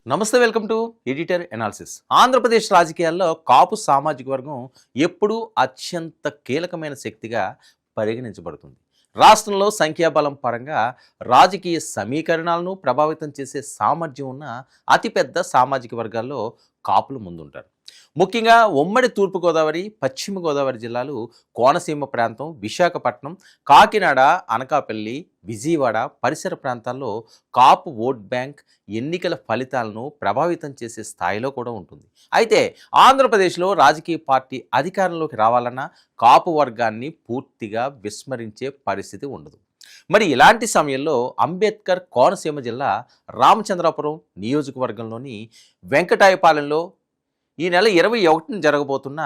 నమస్తే, welcome to editor analysis. Andhra Pradesh రాజకీయాల్లో కాపు సామాజిక వర్గం ఎప్పుడూ అత్యంత కీలకమైన శక్తిగా పరిగణించబడుతుంది. రాష్ట్రంలో సంఖ్యాబలం పరంగా రాజకీయ సమీకరణాలను ప్రభావితం చేసే సామర్థ్యం ఉన్న అతిపెద్ద సామాజిక వర్గాల్లో కాపులు ముందుంటారు. ముఖ్యంగా ఉమ్మడి తూర్పుగోదావరి, పశ్చిమ గోదావరి జిల్లాలు, కోనసీమ ప్రాంతం, విశాఖపట్నం, కాకినాడ, అనకాపల్లి, విజయవాడ పరిసర ప్రాంతాల్లో కాపు ఓట్ బ్యాంక్ ఎన్నికల ఫలితాలను ప్రభావితం చేసే స్థాయిలో కూడా ఉంటుంది. అయితే ఆంధ్రప్రదేశ్లో రాజకీయ పార్టీ అధికారంలోకి రావాలన్నా కాపు వర్గాన్ని పూర్తిగా విస్మరించే పరిస్థితి ఉండదు. మరి ఇలాంటి సమయంలో అంబేద్కర్ కోనసీమ జిల్లా రామచంద్రాపురం నియోజకవర్గంలోని వెంకటాయపాలెంలో ఈ నెల 21న జరగబోతున్న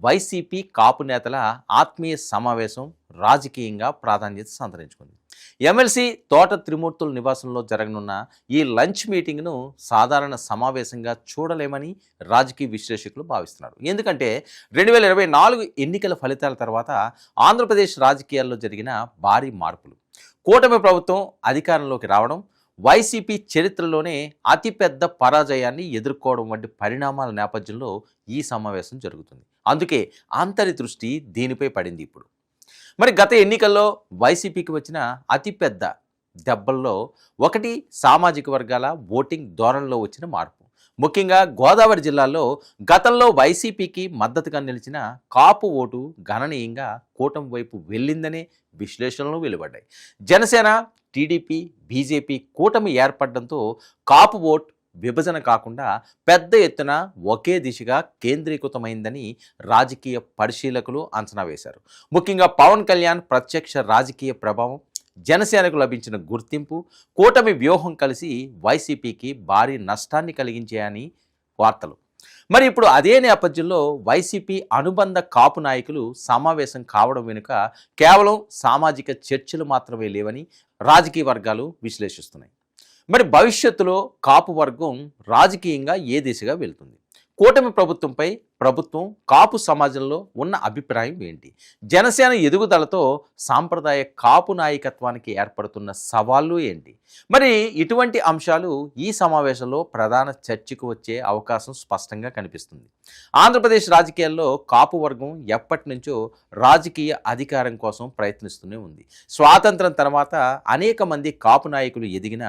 వైసీపీ కాపు నేతల ఆత్మీయ సమావేశం రాజకీయంగా ప్రాధాన్యత సంతరించుకుంది. ఎమ్మెల్సీ తోట త్రిమూర్తుల నివాసంలో జరగనున్న ఈ లంచ్ మీటింగ్ను సాధారణ సమావేశంగా చూడలేమని రాజకీయ విశ్లేషకులు భావిస్తున్నారు. ఎందుకంటే 2024 ఎన్నికల ఫలితాల తర్వాత ఆంధ్రప్రదేశ్ రాజకీయాల్లో జరిగిన భారీ మార్పులు, కూటమి ప్రభుత్వం అధికారంలోకి రావడం, వైసీపీ చరిత్రలోనే అతిపెద్ద పరాజయాన్ని ఎదుర్కోవడం వంటి పరిణామాల నేపథ్యంలో ఈ సమావేశం జరుగుతుంది. అందుకే అందరి దృష్టి దీనిపై పడింది. ఇప్పుడు మరి గత ఎన్నికల్లో వైసీపీకి వచ్చిన అతిపెద్ద దెబ్బల్లో ఒకటి సామాజిక వర్గాల ఓటింగ్ ధోరణిలో వచ్చిన మార్పు. ముఖ్యంగా గోదావరి జిల్లాలో గతంలో వైసీపీకి మద్దతుగా నిలిచిన కాపు ఓటు గణనీయంగా కూటమి వైపు వెళ్ళిందనే విశ్లేషణలు వెలువడ్డాయి. జనసేన, టీడీపీ, బీజేపీ కూటమి ఏర్పడడంతో కాపు ఓట్ విభజన కాకుండా పెద్ద ఎత్తున ఒకే దిశగా కేంద్రీకృతమైందని రాజకీయ పరిశీలకులు అంచనా వేశారు. ముఖ్యంగా పవన్ కళ్యాణ్ ప్రత్యక్ష రాజకీయ ప్రభావం, జనసేనకు లభించిన గుర్తింపు, కూటమి వ్యూహం కలిసి వైసీపీకి భారీ నష్టాన్ని కలిగించాయని వార్తలు. మరి ఇప్పుడు అదే నేపథ్యంలో వైసీపీ అనుబంధ కాపు నాయకులు సమావేశం కావడం వెనుక కేవలం సామాజిక చర్చలు మాత్రమే లేవని రాజకీయ వర్గాలు విశ్లేషిస్తున్నాయి. మరి భవిష్యత్తులో కాపు వర్గం రాజకీయంగా ఏ దిశగా వెళ్తుంది? కూటమి ప్రభుత్వంపై ప్రభుత్వం కాపు సమాజంలో ఉన్న అభిప్రాయం ఏంటి? జనసేన ఎదుగుదలతో సాంప్రదాయ కాపు నాయకత్వానికి ఏర్పడుతున్న సవాళ్ళు ఏంటి? మరి ఇటువంటి అంశాలు ఈ సమావేశంలో ప్రధాన చర్చకు వచ్చే అవకాశం స్పష్టంగా కనిపిస్తుంది. ఆంధ్రప్రదేశ్ రాజకీయాల్లో కాపు వర్గం ఎప్పటి నుంచో రాజకీయ అధికారం కోసం ప్రయత్నిస్తూనే ఉంది. స్వాతంత్రం తర్వాత అనేక మంది కాపు నాయకులు ఎదిగిన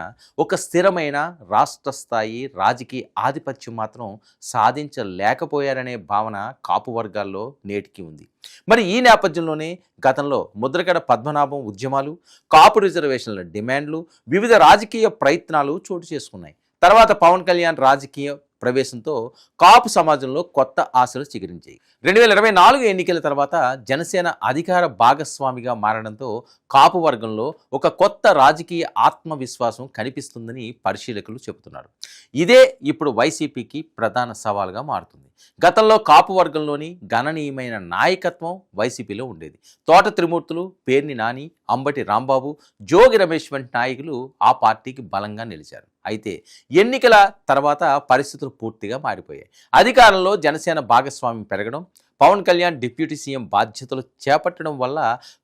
ఒక స్థిరమైన రాష్ట్ర స్థాయి రాజకీయ ఆధిపత్యం మాత్రం సాధించలేకపోయారనే భావన కాపు వర్గాల్లో నేటికి ఉంది. మరి ఈ నేపథ్యంలోనే గతంలో ముద్రగడ పద్మనాభం ఉద్యమాలు, కాపు రిజర్వేషన్ల డిమాండ్లు, వివిధ రాజకీయ ప్రయత్నాలు చోటు చేసుకున్నాయి. తర్వాత పవన్ కళ్యాణ్ రాజకీయ ప్రవేశంతో కాపు సమాజంలో కొత్త ఆశలు చిగురించాయి. 2024 ఎన్నికల తర్వాత జనసేన అధికార భాగస్వామిగా మారడంతో కాపు వర్గంలో ఒక కొత్త రాజకీయ ఆత్మవిశ్వాసం కనిపిస్తుందని పరిశీలకులు చెబుతున్నారు. ఇదే ఇప్పుడు వైసీపీకి ప్రధాన సవాల్గా మారుతుంది. గతంలో కాపు వర్గంలోని గణనీయమైన నాయకత్వం వైసీపీలో ఉండేది. తోట త్రిమూర్తులు, పేర్ని నాని, అంబటి రాంబాబు, జోగి రమేష్ వంటి నాయకులు ఆ పార్టీకి బలంగా నిలిచారు. అయితే ఎన్నికల తర్వాత పరిస్థితులు పూర్తిగా మారిపోయాయి. అధికారంలో జనసేన భాగస్వామ్యం పెరగడం, పవన్ కళ్యాణ్ డిప్యూటీ సీఎం బాధ్యతలు చేపట్టడం వల్ల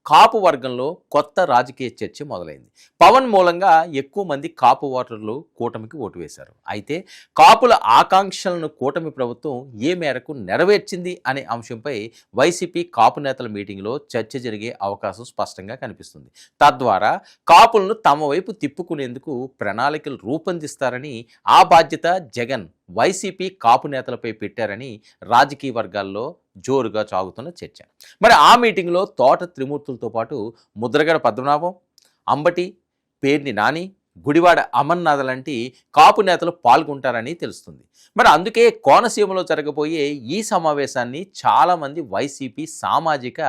కాపు వర్గంలో కొత్త రాజకీయ చర్చ మొదలైంది. పవన్ మూలంగా ఎక్కువ మంది కాపు ఓటర్లు కూటమికి ఓటు వేశారు. అయితే కాపుల ఆకాంక్షలను కూటమి ప్రభుత్వం ఏ మేరకు నెరవేర్చింది అనే అంశంపై వైసీపీ కాపు నేతల మీటింగ్లో చర్చ జరిగే అవకాశం స్పష్టంగా కనిపిస్తుంది. తద్వారా కాపులను తమ వైపు తిప్పుకునేందుకు ప్రణాళికలు రూపొందిస్తారని, ఆ బాధ్యత జగన్ వైసీపీ కాపు నేతలపై పెట్టారని రాజకీయ వర్గాల్లో జోరుగా సాగుతున్న చర్చ. మరి ఆ మీటింగ్లో తోట త్రిమూర్తులతో పాటు ముద్రగడ పద్మనాభం, అంబటి, పేర్ని నాని, గుడివాడ అమర్నాథ్ లాంటి కాపు నేతలు పాల్గొంటారని తెలుస్తుంది. మరి అందుకే కోనసీమలో జరగబోయే ఈ సమావేశాన్ని చాలామంది వైసీపీ సామాజిక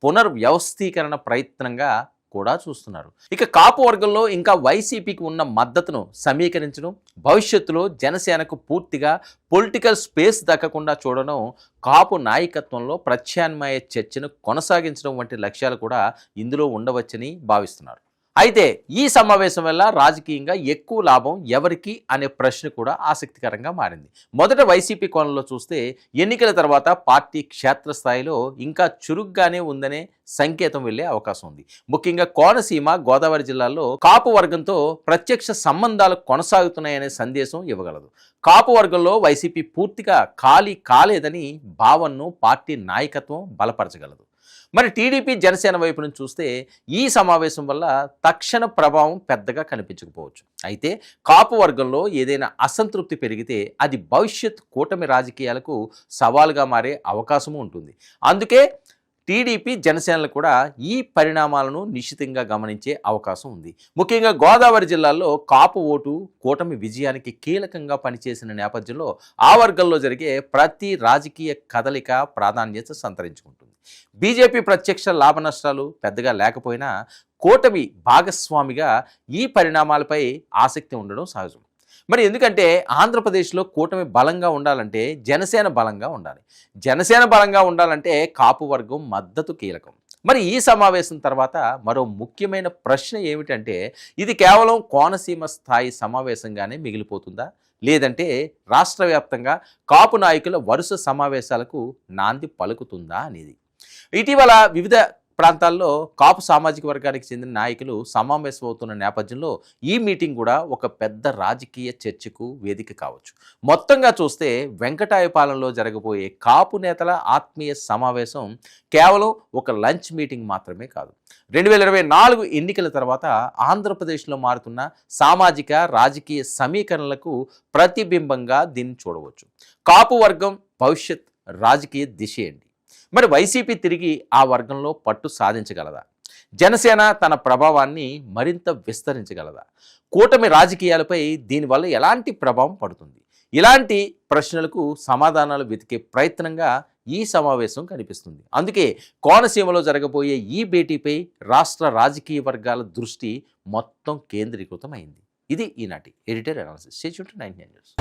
పునర్వ్యవస్థీకరణ ప్రయత్నంగా కూడా చూస్తున్నారు. ఇక కాపు వర్గంలో ఇంకా వైసీపీకి ఉన్న మద్దతును సమీకరించడం, భవిష్యత్తులో జనసేనకు పూర్తిగా పొలిటికల్ స్పేస్ దక్కకుండా చూడడం, కాపు నాయకత్వంలో ప్రత్యామ్నాయ చర్చను కొనసాగించడం వంటి లక్ష్యాలు కూడా ఇందులో ఉండవచ్చని భావిస్తున్నారు. అయితే ఈ సమావేశం వల్ల రాజకీయంగా ఎక్కువ లాభం ఎవరికి అనే ప్రశ్న కూడా ఆసక్తికరంగా మారింది. మొదట వైసీపీ కోణంలో చూస్తే ఎన్నికల తర్వాత పార్టీ క్షేత్రస్థాయిలో ఇంకా చురుగ్గానే ఉందనే సంకేతం వెళ్లే అవకాశం ఉంది. ముఖ్యంగా కోనసీమ, గోదావరి జిల్లాల్లో కాపు వర్గంతో ప్రత్యక్ష సంబంధాలు కొనసాగుతున్నాయనే సందేశం ఇవ్వగలదు. కాపు వర్గంలో వైసీపీ పూర్తిగా ఖాళీ కాలేదని భావనను పార్టీ నాయకత్వం బలపరచగలదు. మరి టీడీపీ, జనసేన వైపు నుంచి చూస్తే ఈ సమావేశం వల్ల తక్షణ ప్రభావం పెద్దగా కనిపించకపోవచ్చు. అయితే కాపు వర్గంలో ఏదైనా అసంతృప్తి పెరిగితే అది భవిష్యత్ కూటమి రాజకీయాలకు సవాలుగా మారే అవకాశము ఉంటుంది. అందుకే టీడీపీ, జనసేనలు కూడా ఈ పరిణామాలను నిశ్చితంగా గమనించే అవకాశం ఉంది. ముఖ్యంగా గోదావరి జిల్లాల్లో కాపు ఓటు కూటమి విజయానికి కీలకంగా పనిచేసిన నేపథ్యంలో ఆ వర్గంలో జరిగే ప్రతి రాజకీయ కదలిక ప్రాధాన్యత సంతరించుకుంటుంది. బీజేపీ ప్రత్యక్ష లాభ నష్టాలు పెద్దగా లేకపోయినా కూటమి భాగస్వామిగా ఈ పరిణామాలపై ఆసక్తి ఉండడం సహజం. మరి ఎందుకంటే ఆంధ్రప్రదేశ్లో కూటమి బలంగా ఉండాలంటే జనసేన బలంగా ఉండాలి. జనసేన బలంగా ఉండాలంటే కాపు వర్గం మద్దతు కీలకం. మరి ఈ సమావేశం తర్వాత మరో ముఖ్యమైన ప్రశ్న ఏమిటంటే, ఇది కేవలం కోనసీమ స్థాయి సమావేశంగానే మిగిలిపోతుందా, లేదంటే రాష్ట్ర వ్యాప్తంగా కాపు నాయకుల వరుస సమావేశాలకు నాంది పలుకుతుందా అనేది. ఇటీవల వివిధ ప్రాంతాల్లో కాపు సామాజిక వర్గానికి చెందిన నాయకులు సమావేశం అవుతున్న నేపథ్యంలో ఈ మీటింగ్ కూడా ఒక పెద్ద రాజకీయ చర్చకు వేదిక కావచ్చు. మొత్తంగా చూస్తే వెంకటాయపాలెంలో జరగబోయే కాపు నేతల ఆత్మీయ సమావేశం కేవలం ఒక లంచ్ మీటింగ్ మాత్రమే కాదు. 2024 ఎన్నికల తర్వాత ఆంధ్రప్రదేశ్లో మారుతున్న సామాజిక, రాజకీయ సమీకరణలకు ప్రతిబింబంగా దీన్ని చూడవచ్చు. కాపు వర్గం భవిష్యత్ రాజకీయ దిశ ఏంటి? మరి వైసీపీ తిరిగి ఆ వర్గంలో పట్టు సాధించగలదా? జనసేన తన ప్రభావాన్ని మరింత విస్తరించగలదా? కూటమి రాజకీయాలపై దీనివల్ల ఎలాంటి ప్రభావం పడుతుంది? ఇలాంటి ప్రశ్నలకు సమాధానాలు వెతికే ప్రయత్నంగా ఈ సమావేశం కనిపిస్తుంది. అందుకే కోనసీమలో జరగబోయే ఈ భేటీపై రాష్ట్ర రాజకీయ వర్గాల దృష్టి మొత్తం కేంద్రీకృతమైంది. ఇది ఈనాటి editor analysis. Stay tuned to 99 news.